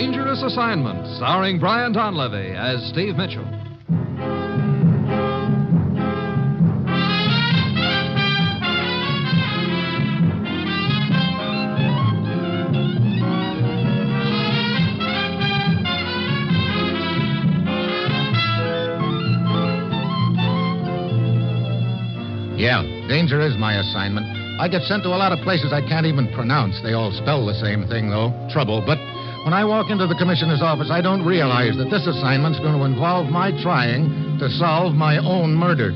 Dangerous Assignment, starring Brian Donlevy as Steve Mitchell. Yeah, danger is my assignment. I get sent to a lot of places I can't even pronounce. They all spell the same thing, though, trouble. But when I walk into the commissioner's office, I don't realize that this assignment's going to involve my trying to solve my own murder.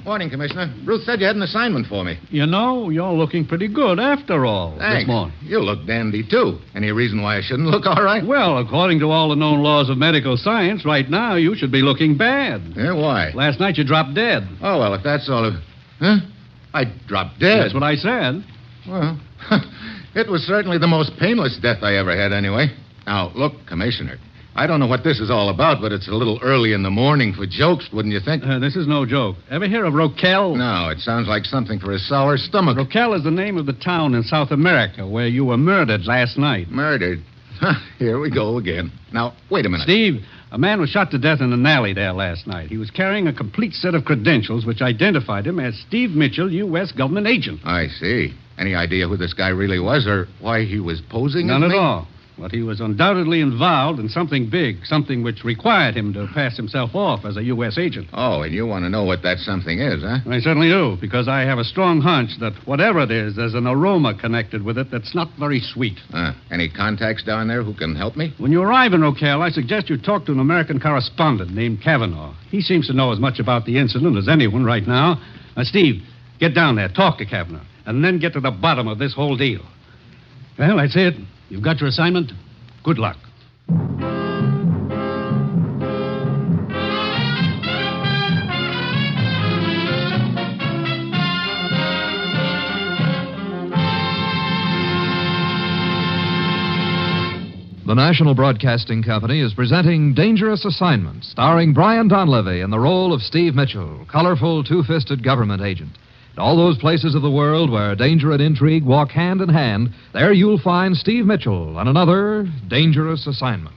Morning, Commissioner. Ruth said you had an assignment for me. You know, you're looking pretty good after all. Thanks. This morning. You look dandy, too. Any reason why I shouldn't look all right? Well, according to all the known laws of medical science, right now you should be looking bad. Yeah, why? Last night you dropped dead. Oh, well, if that's all of... Huh? I dropped dead. That's what I said. Well, it was certainly the most painless death I ever had anyway. Now, look, Commissioner, I don't know what this is all about, but it's a little early in the morning for jokes, wouldn't you think? This is no joke. Ever hear of Roquel? No, it sounds like something for a sour stomach. Roquel is the name of the town in South America where you were murdered last night. Murdered? Here we go again. Now, wait a minute. Steve, a man was shot to death in an alley there last night. He was carrying a complete set of credentials which identified him as Steve Mitchell, U.S. government agent. I see. Any idea who this guy really was or why he was posing None as at me? all. But he was undoubtedly involved in something big, something which required him to pass himself off as a U.S. agent. Oh, and you want to know what that something is, huh? I certainly do, because I have a strong hunch that whatever it is, there's an aroma connected with it that's not very sweet. Any contacts down there who can help me? When you arrive in Roquel, I suggest you talk to an American correspondent named Kavanaugh. He seems to know as much about the incident as anyone right now. Steve, get down there, talk to Kavanaugh, and then get to the bottom of this whole deal. Well, that's it. You've got your assignment. Good luck. The National Broadcasting Company is presenting Dangerous Assignment, starring Brian Donlevy in the role of Steve Mitchell, colorful, two-fisted government agent. In all those places of the world where danger and intrigue walk hand in hand, there you'll find Steve Mitchell on another Dangerous Assignment.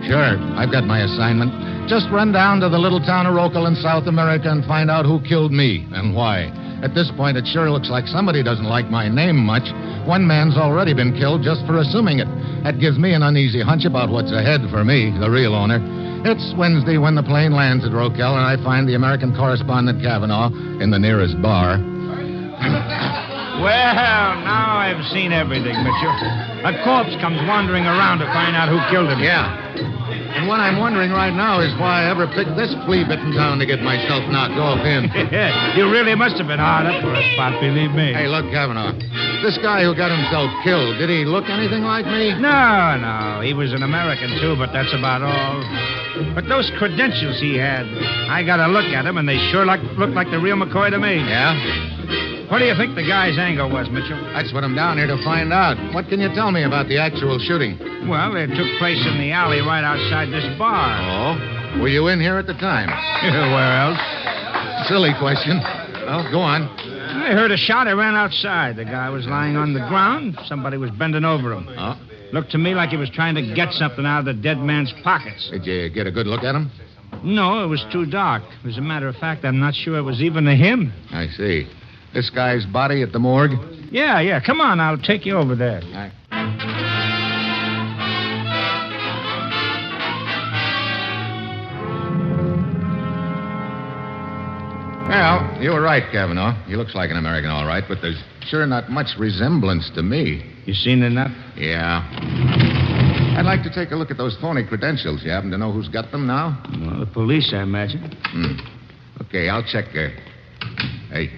Sure, I've got my assignment. Just run down to the little town of Roquel in South America and find out who killed me and why. At this point, it sure looks like somebody doesn't like my name much. One man's already been killed just for assuming it. That gives me an uneasy hunch about what's ahead for me, the real owner. It's Wednesday when the plane lands at Roquel, and I find the American correspondent Kavanaugh in the nearest bar. Well, now I've seen everything, Mitchell. A corpse comes wandering around to find out who killed him. Yeah. And what I'm wondering right now is why I ever picked this flea-bitten town to get myself knocked off in. You really must have been hard up for a spot, believe me. Hey, look, Kavanaugh. This guy who got himself killed, did he look anything like me? No. He was an American, too, but that's about all. But those credentials he had, I got a look at them, and they sure looked like the real McCoy to me. Yeah? What do you think the guy's angle was, Mitchell? That's what I'm down here to find out. What can you tell me about the actual shooting? Well, it took place in the alley right outside this bar. Oh? Were you in here at the time? Where else? Silly question. Well, go on. I heard a shot. I ran outside. The guy was lying on the ground. Somebody was bending over him. Oh? Looked to me like he was trying to get something out of the dead man's pockets. Did you get a good look at him? No, it was too dark. As a matter of fact, I'm not sure it was even him. I see. This guy's body at the morgue? Yeah. Come on, I'll take you over there. All right. Well, you were right, Kavanaugh. He looks like an American, all right, but there's sure not much resemblance to me. You seen enough? Yeah. I'd like to take a look at those phony credentials. You happen to know who's got them now? Well, the police, I imagine. Okay, I'll check. Hey,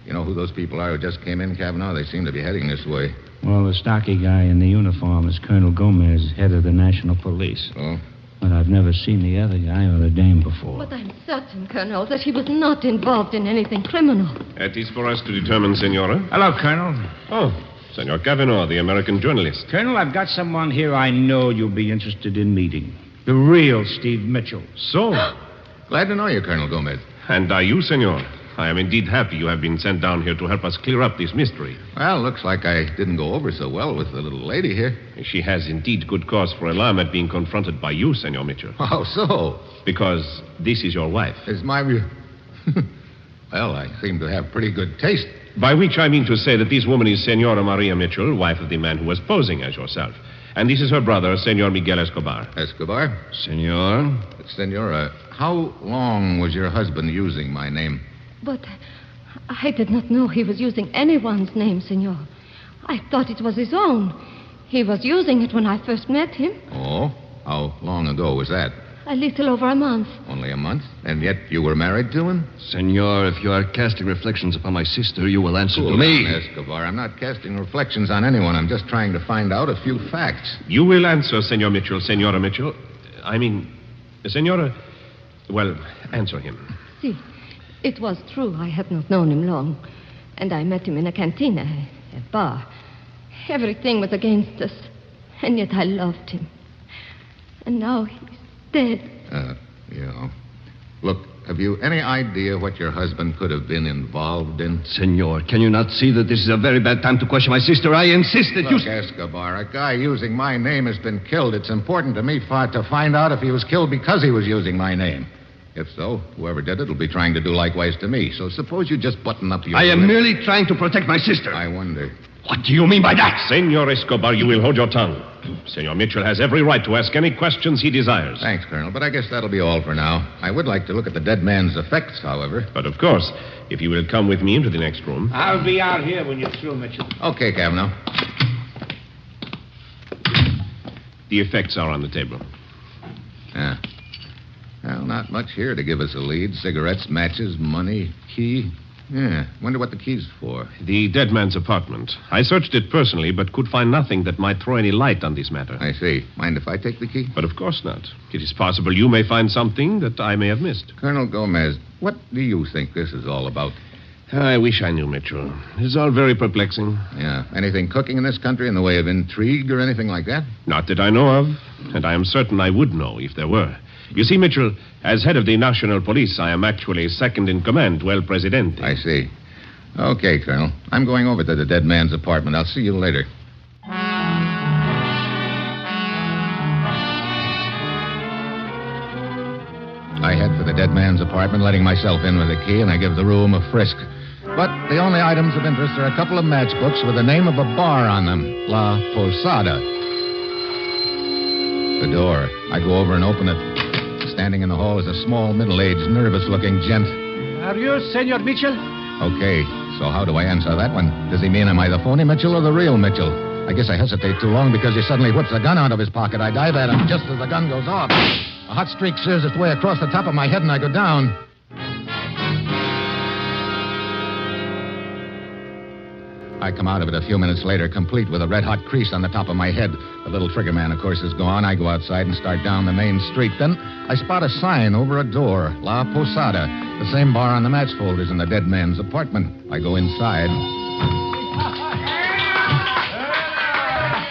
you know who those people are who just came in, Kavanaugh? They seem to be heading this way. Well, the stocky guy in the uniform is Colonel Gomez, head of the National Police. Oh? But I've never seen the other guy or the dame before. But I'm certain, Colonel, that he was not involved in anything criminal. That is for us to determine, Senora. Hello, Colonel. Oh, Senor Cavanaugh, the American journalist. Colonel, I've got someone here I know you'll be interested in meeting. The real Steve Mitchell. So? Glad to know you, Colonel Gomez. And are you, senor? I am indeed happy you have been sent down here to help us clear up this mystery. Well, looks like I didn't go over so well with the little lady here. She has indeed good cause for alarm at being confronted by you, Senor Mitchell. How so? Because this is your wife. Is my... Well, I seem to have pretty good taste. By which I mean to say that this woman is Senora Maria Mitchell, wife of the man who was posing as yourself. And this is her brother, Senor Miguel Escobar. Escobar? Senor? Senora, how long was your husband using my name? But I did not know he was using anyone's name, senor. I thought it was his own. He was using it when I first met him. Oh? How long ago was that? A little over a month. Only a month? And yet you were married to him? Senor, if you are casting reflections upon my sister, you will answer to me. Escobar, I'm not casting reflections on anyone. I'm just trying to find out a few facts. You will answer, Senor Mitchell, Senora Mitchell. I mean, Senora... Well, answer him. See, it was true I had not known him long. And I met him in a cantina, a bar. Everything was against us. And yet I loved him. And now he's dead. Yeah. Look, have you any idea what your husband could have been involved in? Senor, can you not see that this is a very bad time to question my sister? I insist that Look, Escobar, a guy using my name has been killed. It's important to me to find out if he was killed because he was using my name. If so, whoever did it will be trying to do likewise to me. So suppose you just button up your... I am merely trying to protect my sister. I wonder. What do you mean by that? Senor Escobar, you will hold your tongue. Senor Mitchell has every right to ask any questions he desires. Thanks, Colonel, but I guess that'll be all for now. I would like to look at the dead man's effects, however. But of course, if you will come with me into the next room. I'll be out here when you're through, Mitchell. Okay, Cavanaugh. The effects are on the table. Yeah. Well, not much here to give us a lead. Cigarettes, matches, money, key. Yeah. Wonder what the key's for. The dead man's apartment. I searched it personally, but could find nothing that might throw any light on this matter. I see. Mind if I take the key? But of course not. It is possible you may find something that I may have missed. Colonel Gomez, what do you think this is all about? I wish I knew, Mitchell. It's all very perplexing. Yeah. Anything cooking in this country in the way of intrigue or anything like that? Not that I know of, and I am certain I would know if there were. You see, Mitchell, as head of the National Police, I am actually second in command to El Presidente. I see. Okay, Colonel. I'm going over to the dead man's apartment. I'll see you later. I head for the dead man's apartment, letting myself in with the key, and I give the room a frisk. But the only items of interest are a couple of matchbooks with the name of a bar on them, La Posada. The door. I go over and open it. Standing in the hall is a small, middle-aged, nervous-looking gent. Are you Senor Mitchell? Okay, so how do I answer that one? Does he mean am I the phony Mitchell or the real Mitchell? I guess I hesitate too long because he suddenly whips a gun out of his pocket. I dive at him just as the gun goes off. A hot streak shears its way across the top of my head and I go down. I come out of it a few minutes later, complete with a red-hot crease on the top of my head. The little trigger man, of course, is gone. I go outside and start down the main street. Then I spot a sign over a door, La Posada, the same bar on the match folders in the dead man's apartment. I go inside.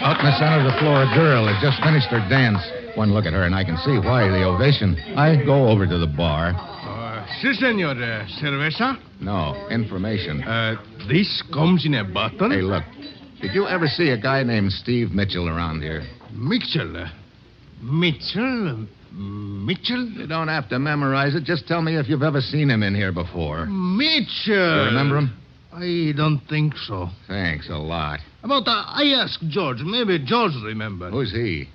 Out in the center of the floor, a girl has just finished her dance. One look at her, and I can see why the ovation. I go over to the bar. Si, senor. Cerveza? No, information. This comes in a bottle? Hey, look. Did you ever see a guy named Steve Mitchell around here? Mitchell? Mitchell? Mitchell? You don't have to memorize it. Just tell me if you've ever seen him in here before. Mitchell. You remember him? I don't think so. Thanks a lot. About I asked George. Maybe George remembers. Who's he?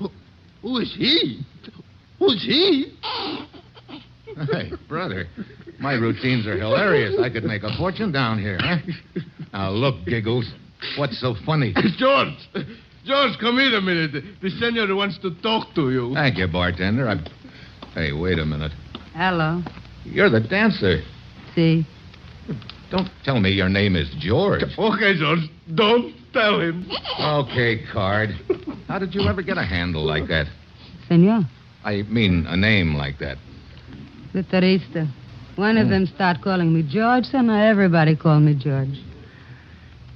Who is he? Who's he? Hey, brother, my routines are hilarious. I could make a fortune down here, huh? Now, look, Giggles. What's so funny? George, come here a minute. The senor wants to talk to you. Thank you, bartender. Hey, wait a minute. Hello. You're the dancer. See? Don't tell me your name is George. Okay, George. Don't tell him. Okay, Card. How did you ever get a handle like that? Senor. I mean, a name like that. The Terista. One of them start calling me George, so now everybody call me George.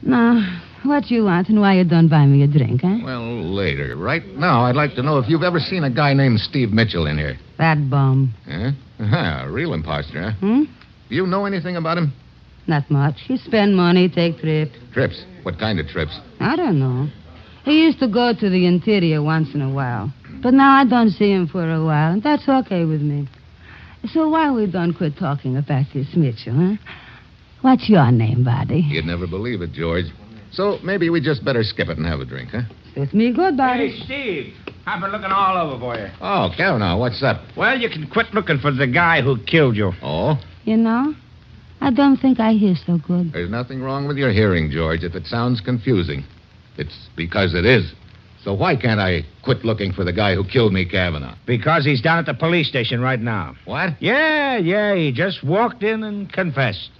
No, What you want and why you don't buy me a drink, huh? Well, later. Right now, I'd like to know if you've ever seen a guy named Steve Mitchell in here. That bum. Huh? A real imposter, huh? Hmm? Do you know anything about him? Not much. He spend money, take trips. Trips? What kind of trips? I don't know. He used to go to the interior once in a while. But now I don't see him for a while, and that's okay with me. So why we don't quit talking about this Mitchell, huh? What's your name, buddy? You'd never believe it, George. So maybe we just better skip it and have a drink, huh? Suits me good, buddy. Hey, Steve. I've been looking all over for you. Oh, Kavanaugh, what's up? Well, you can quit looking for the guy who killed you. Oh? You know, I don't think I hear so good. There's nothing wrong with your hearing, George, if it sounds confusing. It's because it is. So why can't I quit looking for the guy who killed me, Kavanaugh? Because he's down at the police station right now. What? Yeah, he just walked in and confessed.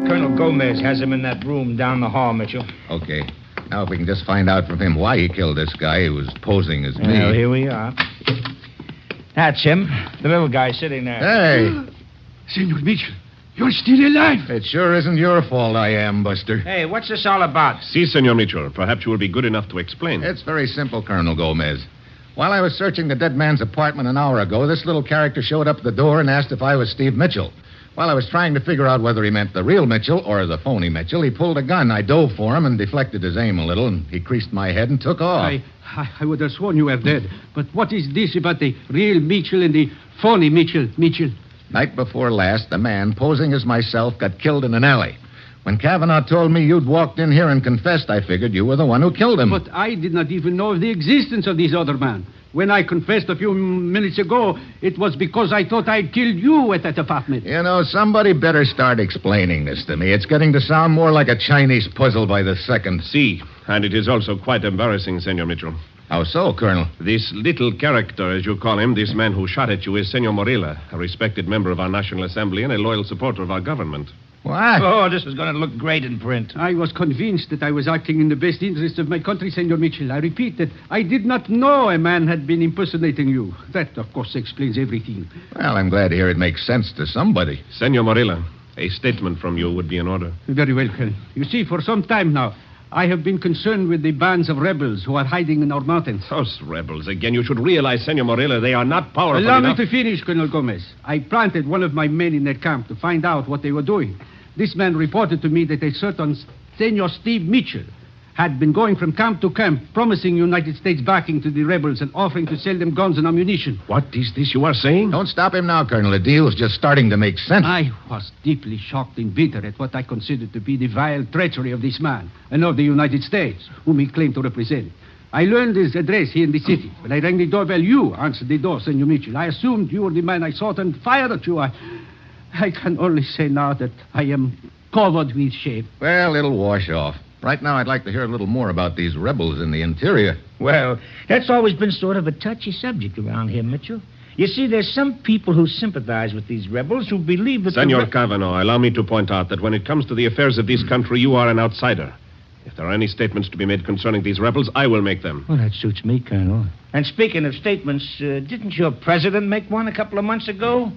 Colonel Gomez has him in that room down the hall, Mitchell. Okay. Now, if we can just find out from him why he killed this guy who was posing as me. Well, here we are. That's him, the little guy sitting there. Hey, Senor Mitchell, you're still alive. it sure isn't your fault I am, Buster. Hey, what's this all about? Si, Senor Mitchell. Perhaps you will be good enough to explain. It's very simple, Colonel Gomez. While I was searching the dead man's apartment an hour ago, this little character showed up at the door and asked if I was Steve Mitchell. While I was trying to figure out whether he meant the real Mitchell or the phony Mitchell, he pulled a gun. I dove for him and deflected his aim a little, and he creased my head and took off. I would have sworn you were dead. But what is this about the real Mitchell and the phony Mitchell? Night before last, the man, posing as myself, got killed in an alley. When Kavanaugh told me you'd walked in here and confessed, I figured you were the one who killed him. But I did not even know of the existence of this other man. When I confessed a few minutes ago, it was because I thought I'd killed you at that apartment. You know, somebody better start explaining this to me. It's getting to sound more like a Chinese puzzle by the second. Si, and it is also quite embarrassing, Senor Mitchell. How so, Colonel? This little character, as you call him, this man who shot at you, is Senor Morilla, a respected member of our National Assembly and a loyal supporter of our government. What? Oh, this is going to look great in print. I was convinced that I was acting in the best interest of my country, Senor Mitchell. I repeat that I did not know a man had been impersonating you. That, of course, explains everything. Well, I'm glad to hear it makes sense to somebody. Senor Morilla, a statement from you would be in order. Very well, Colonel. You see, for some time now, I have been concerned with the bands of rebels who are hiding in our mountains. Those rebels, again, you should realize, Senor Morilla, they are not powerful Allow enough. me to finish, Colonel Gomez. I planted one of my men in their camp to find out what they were doing. This man reported to me that a certain Senor Steve Mitchell had been going from camp to camp, promising United States backing to the rebels and offering to sell them guns and ammunition. What is this you are saying? Don't stop him now, Colonel. The deal's just starting to make sense. I was deeply shocked and bitter at what I considered to be the vile treachery of this man and of the United States, whom he claimed to represent. I learned his address here in the city. When I rang the doorbell, you answered the door, Senor Mitchell. I assumed you were the man I sought and fired at you. I can only say now that I am covered with shame. Well, it'll wash off. Right now, I'd like to hear a little more about these rebels in the interior. Well, that's always been sort of a touchy subject around here, Mitchell. You see, there's some people who sympathize with these rebels who believe that... Senor Cavanaugh, allow me to point out that when it comes to the affairs of this country, you are an outsider. If there are any statements to be made concerning these rebels, I will make them. Well, that suits me, Colonel. And speaking of statements, didn't your president make one a couple of months ago?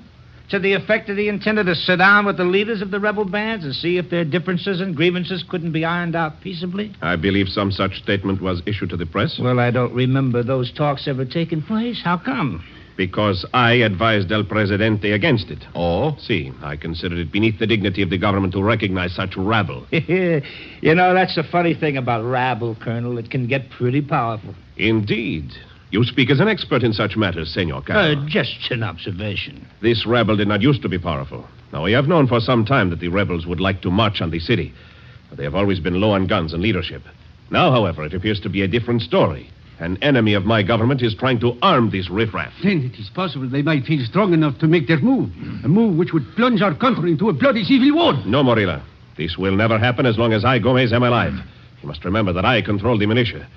To the effect that he intended to sit down with the leaders of the rebel bands and see if their differences and grievances couldn't be ironed out peaceably? I believe some such statement was issued to the press. Well, I don't remember those talks ever taking place. How come? Because I advised El Presidente against it. Oh? See, I considered it beneath the dignity of the government to recognize such rabble. You know, that's the funny thing about rabble, Colonel. It can get pretty powerful. Indeed. You speak as an expert in such matters, Senor Cavanaugh. Just an observation. This rebel did not used to be powerful. Now, we have known for some time that the rebels would like to march on the city. But they have always been low on guns and leadership. Now, however, it appears to be a different story. An enemy of my government is trying to arm this riffraff. Then it is possible they might feel strong enough to make their move. A move which would plunge our country into a bloody civil war. No, Morilla. This will never happen as long as I, Gomez, am alive. You must remember that I control the militia.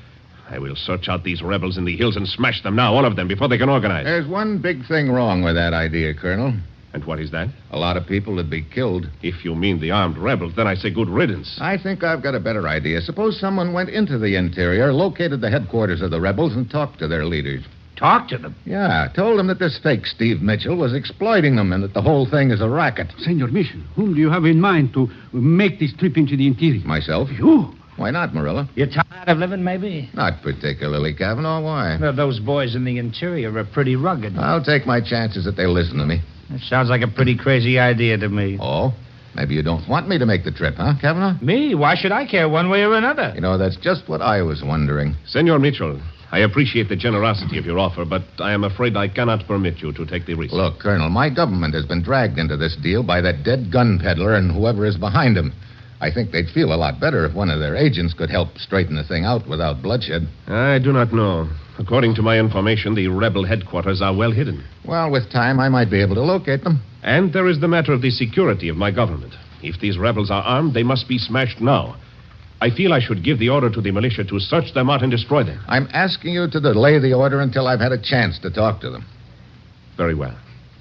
I will search out these rebels in the hills and smash them now, all of them, before they can organize. There's one big thing wrong with that idea, Colonel. And what is that? A lot of people would be killed. If you mean the armed rebels, then I say good riddance. I think I've got a better idea. Suppose someone went into the interior, located the headquarters of the rebels, and talked to their leaders. Talk to them? Yeah, told them that this fake Steve Mitchell was exploiting them and that the whole thing is a racket. Senor Mitchell, whom do you have in mind to make this trip into the interior? Myself? You? Why not, Marilla? You're tired of living, maybe? Not particularly, Kavanaugh. Why? Well, those boys in the interior are pretty rugged. I'll take my chances that they'll listen to me. That sounds like a pretty crazy idea to me. Oh? Maybe you don't want me to make the trip, huh, Kavanaugh? Me? Why should I care one way or another? You know, that's just what I was wondering. Senor Mitchell, I appreciate the generosity of your offer, but I am afraid I cannot permit you to take the risk. Look, Colonel, my government has been dragged into this deal by that dead gun peddler and whoever is behind him. I think they'd feel a lot better if one of their agents could help straighten the thing out without bloodshed. I do not know. According to my information, the rebel headquarters are well hidden. Well, with time, I might be able to locate them. And there is the matter of the security of my government. If these rebels are armed, they must be smashed now. I feel I should give the order to the militia to search them out and destroy them. I'm asking you to delay the order until I've had a chance to talk to them. Very well.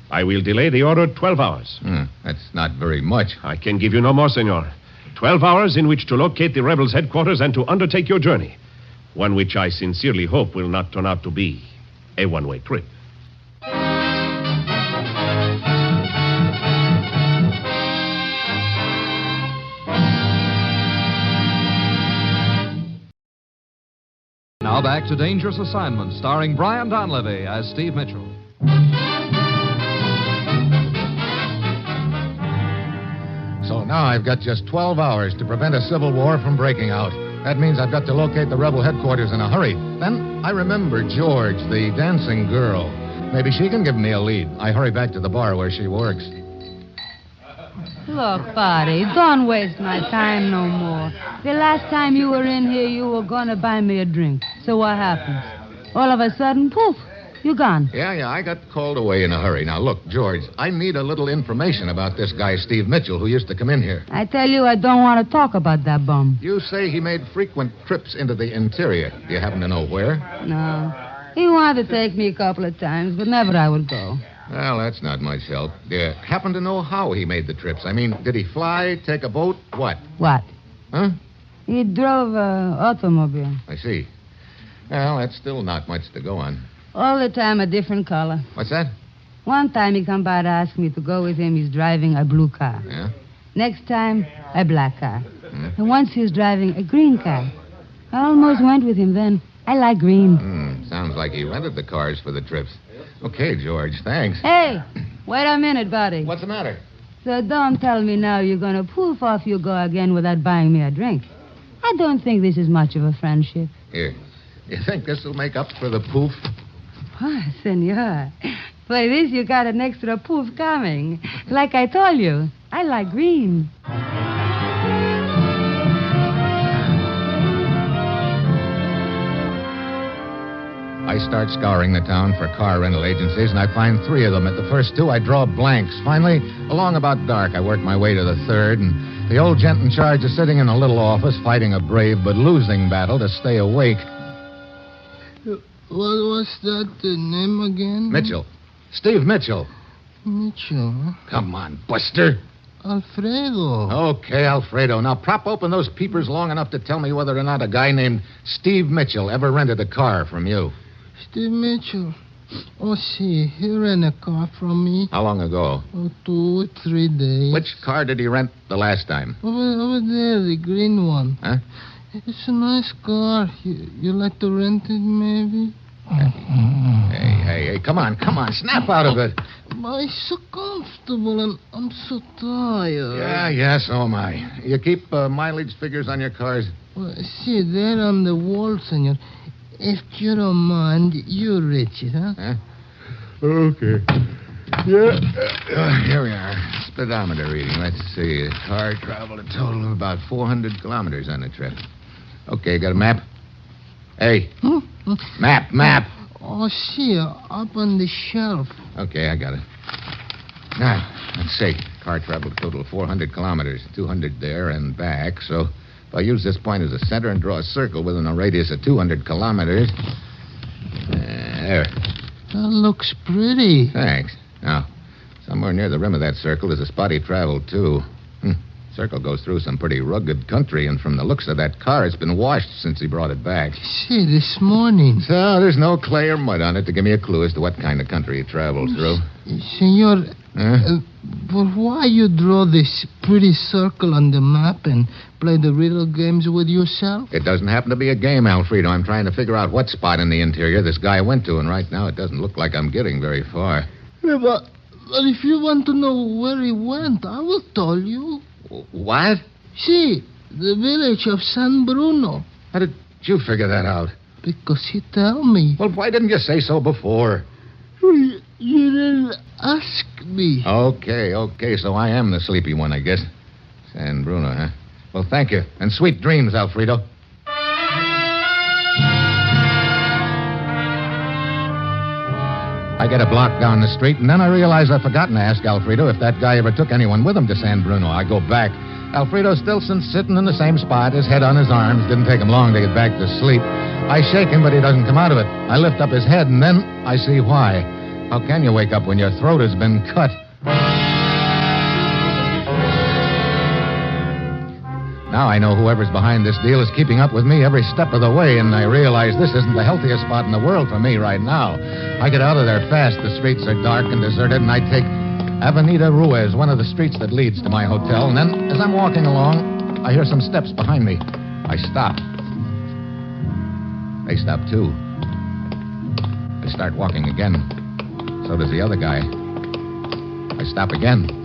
I will delay the order 12 hours. That's not very much. I can give you no more, senor. 12 hours in which to locate the rebels' headquarters and to undertake your journey. One which I sincerely hope will not turn out to be a one-way trip. Now back to Dangerous Assignment, starring Brian Donlevy as Steve Mitchell. So now I've got just 12 hours to prevent a civil war from breaking out. That means I've got to locate the rebel headquarters in a hurry. Then I remember George, the dancing girl. Maybe she can give me a lead. I hurry back to the bar where she works. Look, buddy, don't waste my time no more. The last time you were in here, you were going to buy me a drink. So what happens? All of a sudden, poof, you're gone. Yeah, I got called away in a hurry. Now, look, George, I need a little information about this guy, Steve Mitchell, who used to come in here. I tell you, I don't want to talk about that bum. You say he made frequent trips into the interior. Do you happen to know where? No. He wanted to take me a couple of times, but never I would go. Well, that's not much help. Do you happen to know how he made the trips? I mean, did he fly, take a boat, what? What? Huh? He drove an automobile. I see. Well, that's still not much to go on. All the time a different color. What's that? One time he come by to ask me to go with him. He's driving a blue car. Yeah? Next time, a black car. And once he's driving a green car. I almost went with him then. I like green. Sounds like he rented the cars for the trips. Okay, George, thanks. Hey, wait a minute, buddy. What's the matter? So don't tell me now you're going to poof off you go again without buying me a drink. I don't think this is much of a friendship. Here. You think this will make up for the poof? Oh, senor. For this, you got an extra poof coming. Like I told you, I like green. I start scouring the town for car rental agencies, and I find 3 of them. At the first 2, I draw blanks. Finally, along about dark, I work my way to the 3rd, and the old gent in charge is sitting in a little office fighting a brave but losing battle to stay awake. What was that name again? Mitchell. Steve Mitchell. Mitchell, huh? Come on, Buster. Alfredo. Okay, Alfredo. Now prop open those peepers long enough to tell me whether or not a guy named Steve Mitchell ever rented a car from you. Steve Mitchell. Oh, see, he rented a car from me. How long ago? 2 or 3 days. Which car did he rent the last time? Over there, the green one. Huh? It's a nice car. You like to rent it, maybe? Hey, come on. Snap out of it. But it's so comfortable, and I'm so tired. Yeah, so am I. You keep mileage figures on your cars? Well, see, there on the wall, senor. If you don't mind, you reach it, huh? Okay. Yeah. Here we are. Speedometer reading. Let's see. The car traveled a total of about 400 kilometers on the trip. Okay, got a map? Hey. Map. Oh, see, up on the shelf. Okay, I got it. Now, let's see. Car traveled a total of 400 kilometers. 200 there and back, so... If I use this point as a center and draw a circle within a radius of 200 kilometers... there. That looks pretty. Thanks. Now, somewhere near the rim of that circle is a spot he traveled, too. Circle goes through some pretty rugged country, and from the looks of that car, it's been washed since he brought it back. See, this morning. So there's no clay or mud on it to give me a clue as to what kind of country it traveled through. Senor, Huh? but why you draw this pretty circle on the map and play the riddle games with yourself? It doesn't happen to be a game, Alfredo. I'm trying to figure out what spot in the interior this guy went to, and right now it doesn't look like I'm getting very far. Yeah, but if you want to know where he went, I will tell you. What? See, the village of San Bruno. How did you figure that out? Because he tell me. Well, why didn't you say so before? You didn't ask me. Okay, so I am the sleepy one, I guess. San Bruno, huh? Well, thank you. And sweet dreams, Alfredo. I get a block down the street, and then I realize I've forgotten to ask Alfredo if that guy ever took anyone with him to San Bruno. I go back. Alfredo still sitting in the same spot, his head on his arms. Didn't take him long to get back to sleep. I shake him, but he doesn't come out of it. I lift up his head, and then I see why. How can you wake up when your throat has been cut? Now I know whoever's behind this deal is keeping up with me every step of the way, and I realize this isn't the healthiest spot in the world for me right now. I get out of there fast. The streets are dark and deserted, and I take Avenida Ruiz, one of the streets that leads to my hotel, and then as I'm walking along, I hear some steps behind me. I stop. They stop, too. I start walking again. So does the other guy. I stop again.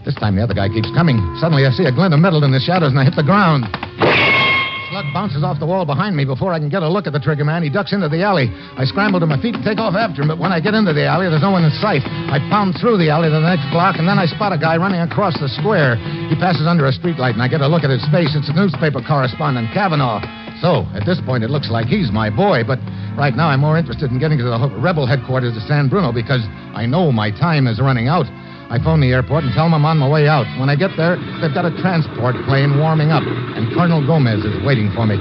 This time the other guy keeps coming. Suddenly I see a glint of metal in the shadows and I hit the ground. The slug bounces off the wall behind me. Before I can get a look at the trigger man, he ducks into the alley. I scramble to my feet and take off after him, but when I get into the alley, there's no one in sight. I pound through the alley to the next block, and then I spot a guy running across the square. He passes under a streetlight, and I get a look at his face. It's a newspaper correspondent, Kavanaugh. So, at this point, it looks like he's my boy, but right now I'm more interested in getting to the rebel headquarters of San Bruno because I know my time is running out. I phone the airport and tell them I'm on my way out. When I get there, they've got a transport plane warming up, and Colonel Gomez is waiting for me.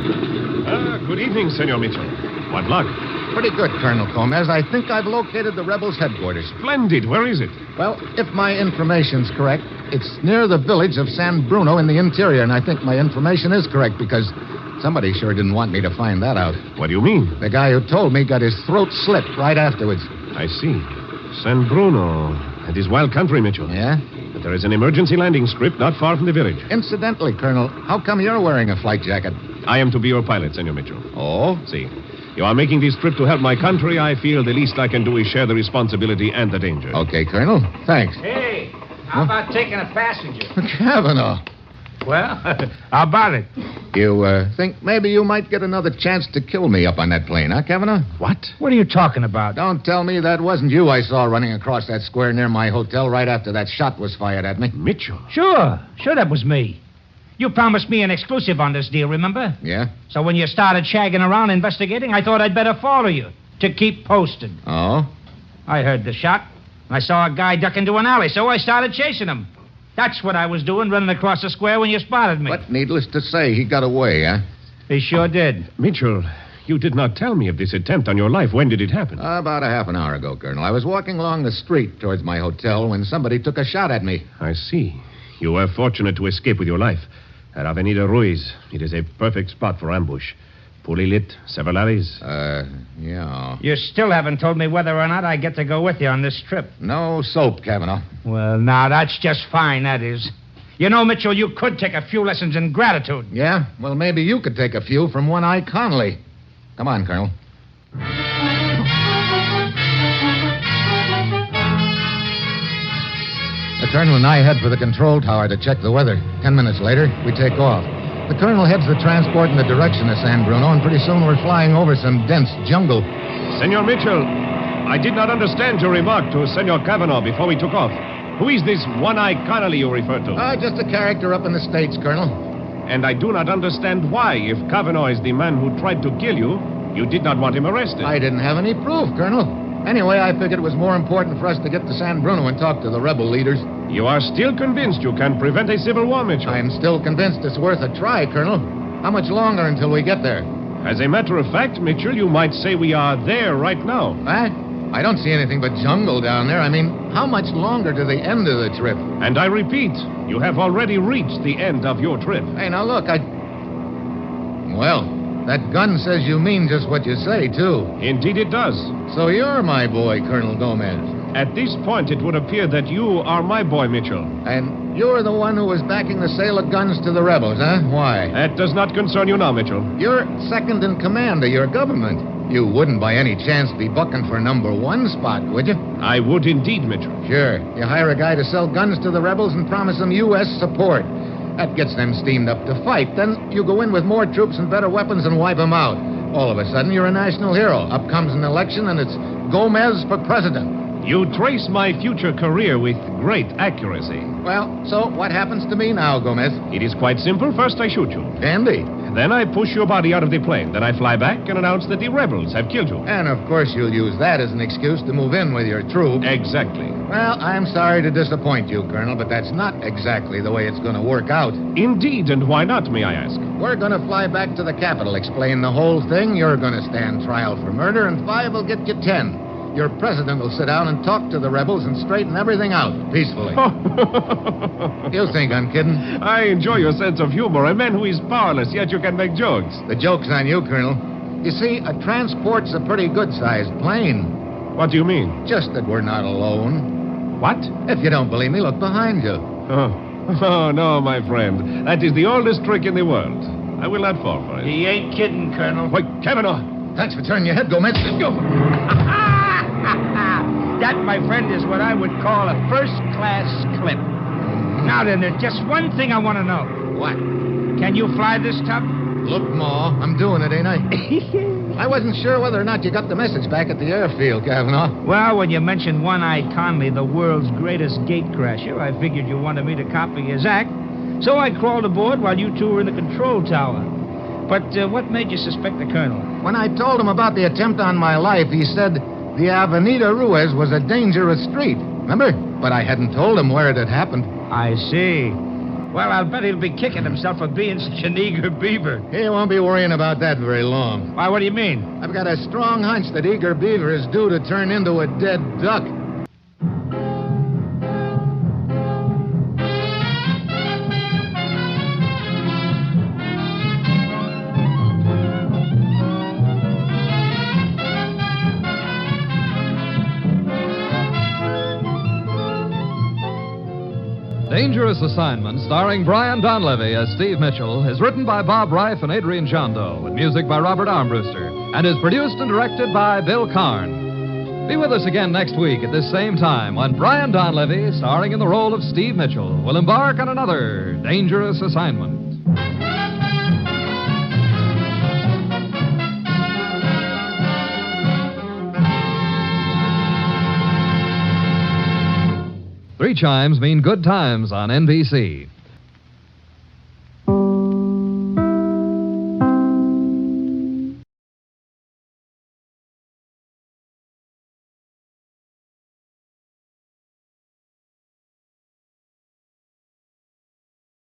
Good evening, Senor Mitchell. What luck? Pretty good, Colonel Gomez. I think I've located the rebels' headquarters. Splendid. Where is it? Well, if my information's correct, it's near the village of San Bruno in the interior, and I think my information is correct because somebody sure didn't want me to find that out. What do you mean? The guy who told me got his throat slit right afterwards. I see. San Bruno. It is wild country, Mitchell. Yeah? But there is an emergency landing strip not far from the village. Incidentally, Colonel, how come you're wearing a flight jacket? I am to be your pilot, Senor Mitchell. Oh? See, you are making this trip to help my country. I feel the least I can do is share the responsibility and the danger. Okay, Colonel. Thanks. Hey, how about taking a passenger? Kavanaugh. Well, how about it? You think maybe you might get another chance to kill me up on that plane, huh, Kavanaugh? What? What are you talking about? Don't tell me that wasn't you I saw running across that square near my hotel right after that shot was fired at me. Mitchell. Sure, that was me. You promised me an exclusive on this deal, remember? Yeah? So when you started shagging around investigating, I thought I'd better follow you to keep posted. Oh? I heard the shot. I saw a guy duck into an alley, so I started chasing him. That's what I was doing, running across the square when you spotted me. But needless to say, he got away, huh? He sure did. Mitchell, you did not tell me of this attempt on your life. When did it happen? About a half an hour ago, Colonel. I was walking along the street towards my hotel when somebody took a shot at me. I see. You were fortunate to escape with your life. At Avenida Ruiz, it is a perfect spot for ambush. Poorly lit, several alleys. Yeah. You still haven't told me whether or not I get to go with you on this trip. No soap, Kavanaugh. Well, now, that's just fine, that is. You know, Mitchell, you could take a few lessons in gratitude. Yeah? Well, maybe you could take a few from One-Eye Conley. Come on, Colonel. The Colonel and I head for the control tower to check the weather. 10 minutes later, we take off. The Colonel heads the transport in the direction of San Bruno, and pretty soon we're flying over some dense jungle. Senor Mitchell, I did not understand your remark to Senor Kavanaugh before we took off. Who is this One-Eye Connolly you refer to? Just a character up in the States, Colonel. And I do not understand why, if Kavanaugh is the man who tried to kill you, you did not want him arrested. I didn't have any proof, Colonel. Anyway, I figured it was more important for us to get to San Bruno and talk to the rebel leaders. You are still convinced you can prevent a civil war, Mitchell? I'm still convinced it's worth a try, Colonel. How much longer until we get there? As a matter of fact, Mitchell, you might say we are there right now. What? I don't see anything but jungle down there. I mean, how much longer to the end of the trip? And I repeat, you have already reached the end of your trip. Hey, now look, Well, that gun says you mean just what you say, too. Indeed it does. So you're my boy, Colonel Gomez. At this point, it would appear that you are my boy, Mitchell. And you're the one who was backing the sale of guns to the rebels, huh? Why? That does not concern you now, Mitchell. You're second in command of your government. You wouldn't by any chance be bucking for number one spot, would you? I would indeed, Mitchell. Sure. You hire a guy to sell guns to the rebels and promise them U.S. support. That gets them steamed up to fight. Then you go in with more troops and better weapons and wipe them out. All of a sudden, you're a national hero. Up comes an election, and it's Gomez for president. You trace my future career with great accuracy. Well, so what happens to me now, Gomez? It is quite simple. First, I shoot you. Dandy. Then I push your body out of the plane. Then I fly back and announce that the rebels have killed you. And, of course, you'll use that as an excuse to move in with your troops. Exactly. Well, I'm sorry to disappoint you, Colonel, but that's not exactly the way it's going to work out. Indeed, and why not, may I ask? We're going to fly back to the capital, explain the whole thing. You're going to stand trial for murder, and 5 will get you 10. Your president will sit down and talk to the rebels and straighten everything out peacefully. You think I'm kidding? I enjoy your sense of humor. A man who is powerless, yet you can make jokes. The joke's on you, Colonel. You see, a transport's a pretty good-sized plane. What do you mean? Just that we're not alone. What? If you don't believe me, look behind you. Oh, no, my friend. That is the oldest trick in the world. I will not fall for it. He ain't kidding, Colonel. Wait, Kavanaugh! Thanks for turning your head, Gomez. Go. That, my friend, is what I would call a first-class clip. Now then, there's just one thing I want to know. What? Can you fly this tub? Look, Ma, I'm doing it, ain't I? I wasn't sure whether or not you got the message back at the airfield, Kavanaugh. Well, when you mentioned One-Eyed Conley, the world's greatest gatecrasher, I figured you wanted me to copy his act. So I crawled aboard while you two were in the control tower. But what made you suspect the colonel? When I told him about the attempt on my life, he said the Avenida Ruiz was a dangerous street. Remember? But I hadn't told him where it had happened. I see. Well, I'll bet he'll be kicking himself for being such an eager beaver. He won't be worrying about that very long. Why, what do you mean? I've got a strong hunch that Eager Beaver is due to turn into a dead duck. Dangerous Assignment, starring Brian Donlevy as Steve Mitchell, is written by Bob Reif and Adrian Jondo, with music by Robert Armbruster, and is produced and directed by Bill Karn. Be with us again next week at this same time when Brian Donlevy, starring in the role of Steve Mitchell, will embark on another Dangerous Assignment. Three chimes mean good times on NBC.